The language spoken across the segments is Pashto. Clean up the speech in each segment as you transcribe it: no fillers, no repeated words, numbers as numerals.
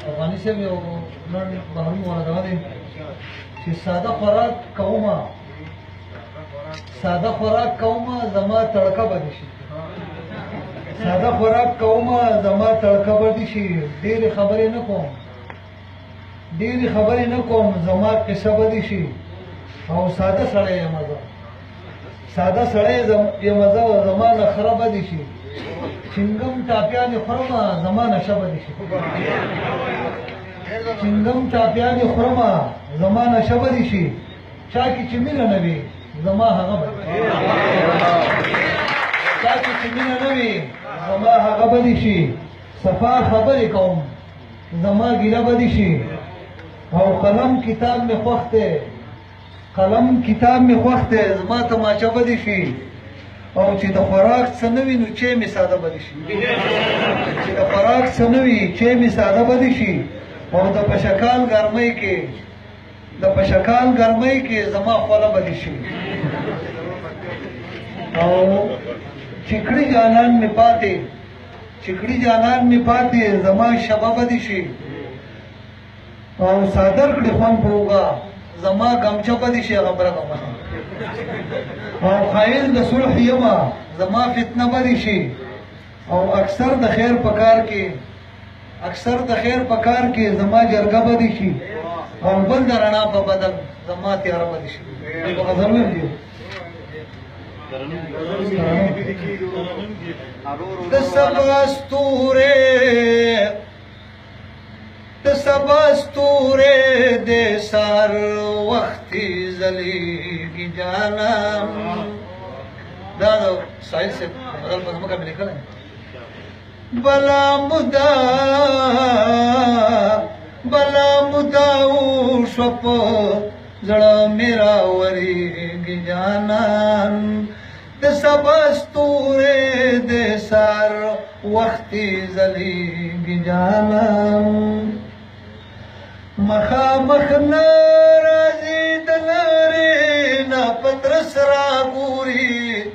افغاني صاحب یو نن بهرني ورغله دی چې ساده خوراک کومه زما تړکه بدی شي ساده خوراک کومه زما تړکه بدی شي ډېرې خبرې نه کوم زما قصه بدی شي او ساده سړی یم زما نخره بدی شي چنګم ټاپیانې خورمه زما نشه بدی شي چا کې چې مینه نه وي زما هغه بدی شي صفا خبرې کوم زما ګیله بدی شي او قلم کتاب مې خوښ دی زما تماچه بدی شي او چې د خوراک څه نه وي نو چای مې ساده بدی شي او د پشکال ګرمۍ کې زما خوله بدی شي او چکړی جانان مې پاتې زما شبه بدی شي او صادر کړي خوان پوغا زما غمچه بدی شي غبره کومه او خایل د صلح یما زما فتنه بدی شي او اکثر د خیر په کار کې زما جرګه بدی شي او بل د رڼا په بدل زما تیاره بدی شي د سبا ستوره د سار وختي زلیږي جانان دا سایل سے بدل په مکه مې لیکل بلا مدا او شپ زړه میرا وریږي جانان د سبا ستوره د سار وختي زلیږي جانان مخامخ ناراضي د لارې نه پترس را ګوري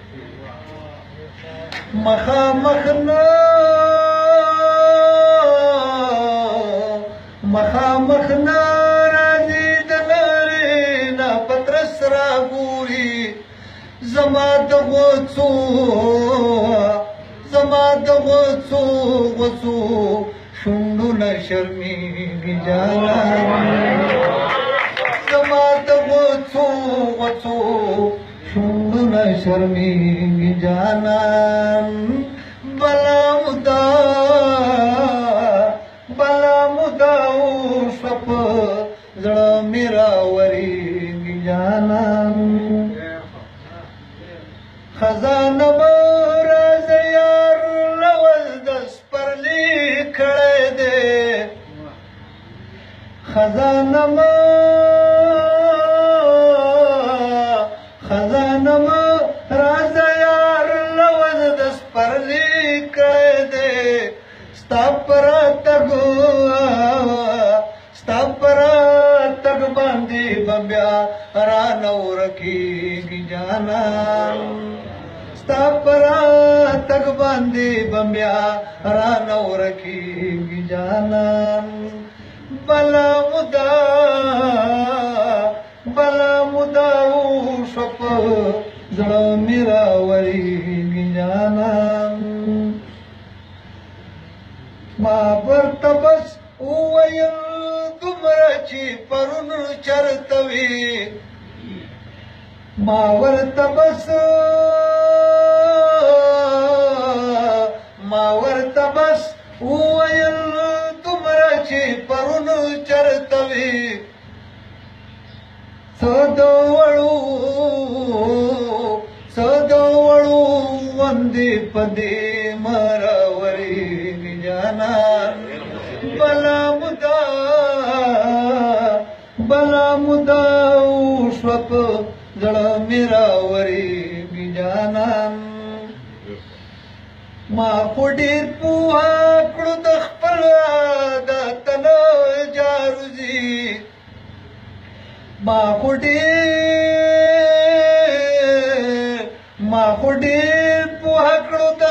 مخامخ ناراضي د لارې نه پترس را ګوري زما د غوڅو شونډو نه شرمېږي جانان زما د غوڅو شونډو نه شرمېږي جانان بلا مدا وشوه په زړه مې راورېږي جانان خزانه به راځه یار لول د سپرلي کړی دی خزانه مه راځه یار لول د سپرلي کړی دی ستا پر تګ باندې به بیا رانه ورکېږي جانان ستا پر تګ باندې به بیا رانه ورکېږي جانان بلا مدا وشوه په زړه مې راورېږي جانان ما ورته بس وویل دومره چې پرون چرته وي ما ورته بس وویل دومره چې پرون چرته وي څه د وړو وندې په دې مراورېږي جانان بلا مدا وشوه په زړه مې راورېږي جانان ما خو ډېر پوهه کړو د خپل عادت نه جاروزي ما خو ډېر پوهه کړو د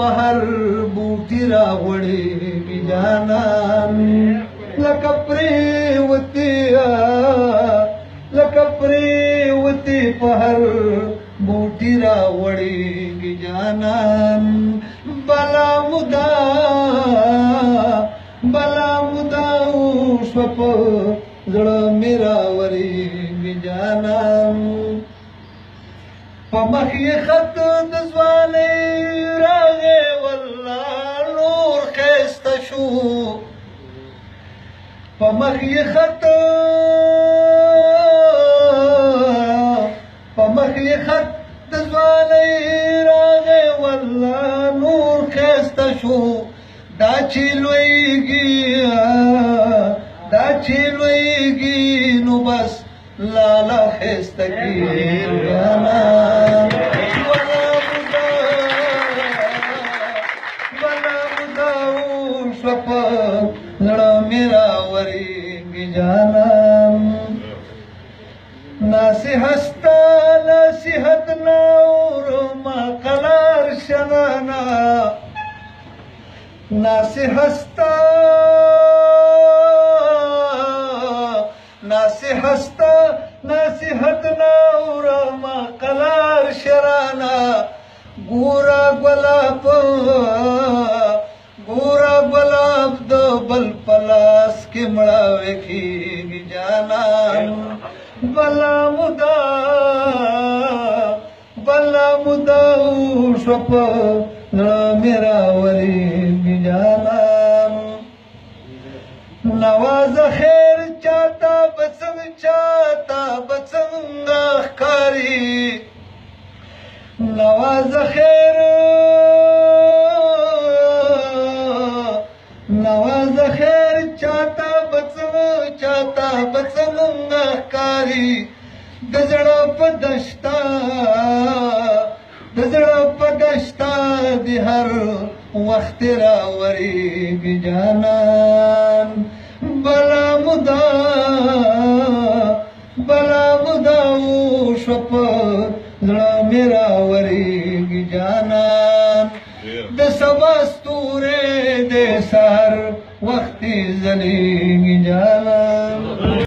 په هر بوټي راغوړېږي جانان لکه پرېوتې په هر بوټي راغوړېږي جانان بلا مودا وشوه په زړه مې راورېږي جانان په مخ یې خط د ځوانۍ راغی والله نور ښایسته شو په مخ یې خط د ځوانۍ راغی والله نور ښایسته شو دا چې لویږي نو بس لالا ښایسته کېږي جانان بلا مودا وشوه په زړه مې راورېږي جانان نصیحت ناورما قلار شنانا نصیحت ناورما قلار شرانا ګورا ګلاب د بل پلاس کې مړاوې کېږي جانان بلا مودا وشوه په زړه مې راورېږي جانان نوازه خیر چاته به څنګه ښکاري نوازه خیر چاته به څنګه ښکاري د زړه په دشتا د هر وخت راورېږي جانان بلا مودا وشوه په زړه مې راورېږي جانان د سبا ستوري د سحر وختي ځلېږي جانان